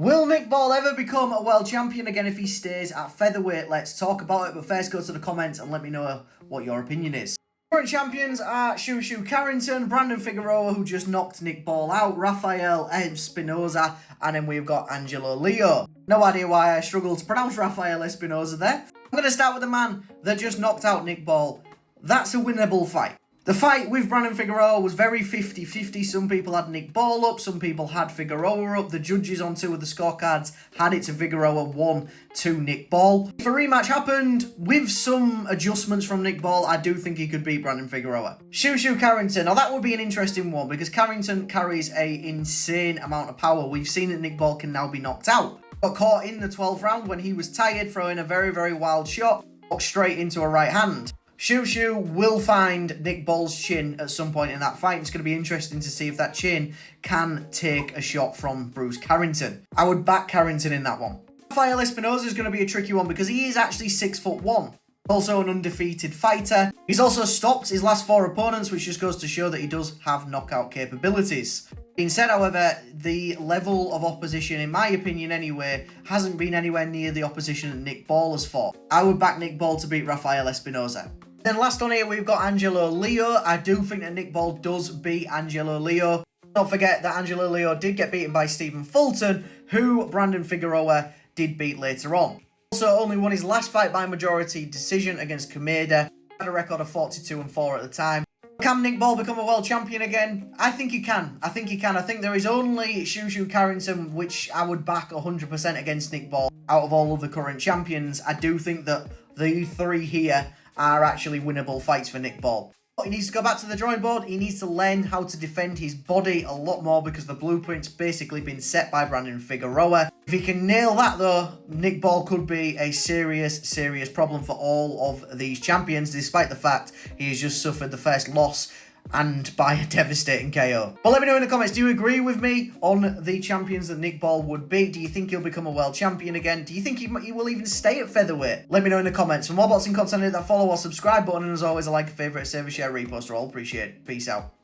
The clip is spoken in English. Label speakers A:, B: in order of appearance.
A: Will Nick Ball ever become a world champion again if he stays at featherweight? Let's talk about it, but first go to the comments and let me know what your opinion is. Current champions are Shushu Carrington, Brandon Figueroa, who just knocked Nick Ball out, Rafael Espinoza, and then we've got Angelo Leo. No idea why I struggled to pronounce Rafael Espinoza there. I'm going to start with the man that just knocked out Nick Ball. That's a winnable fight. The fight with Brandon Figueroa was very 50-50. Some people had Nick Ball up, some people had Figueroa up. The judges on two of the scorecards had it to Figueroa 1-2 Nick Ball. If a rematch happened, with some adjustments from Nick Ball, I do think he could beat Brandon Figueroa. Shushu Carrington, now that would be an interesting one because Carrington carries an insane amount of power. We've seen that Nick Ball can now be knocked out. Got caught in the 12th round when he was tired, throwing a very, very wild shot, walked straight into a right hand. Shushu will find Nick Ball's chin at some point in that fight. It's going to be interesting to see if that chin can take a shot from Bruce Carrington. I would back Carrington in that one. Rafael Espinoza is going to be a tricky one because he is actually 6'1". Also an undefeated fighter. He's also stopped his last 4 opponents, which just goes to show that he does have knockout capabilities. Being said, however, the level of opposition, in my opinion anyway, hasn't been anywhere near the opposition that Nick Ball has fought. I would back Nick Ball to beat Rafael Espinoza. Then last on here, we've got Angelo Leo. I do think that Nick Ball does beat Angelo Leo. Don't forget that Angelo Leo did get beaten by Stephen Fulton, who Brandon Figueroa did beat later on. Also only won his last fight by majority decision against Kameda. Had a record of 42-4 at the time. Can Nick Ball become a world champion again? I think he can. I think there is only Shushu Carrington, which I would back 100% against Nick Ball. Out of all of the current champions, I do think that the 3 here are actually winnable fights for Nick Ball. He needs to go back to the drawing board. He needs to learn how to defend his body a lot more because the blueprint's basically been set by Brandon Figueroa. If he can nail that though, Nick Ball could be a serious problem for all of these champions, despite the fact he has just suffered the first loss and by a devastating KO. But let me know in the comments, do you agree with me on the champions that Nick Ball would beat? Do you think he'll become a world champion again? Do you think he will even stay at featherweight? Let me know in the comments. For more boxing content, hit that follow or subscribe button, and as always, a like, a favourite, a save, a share, repost, or all appreciate it. Peace out.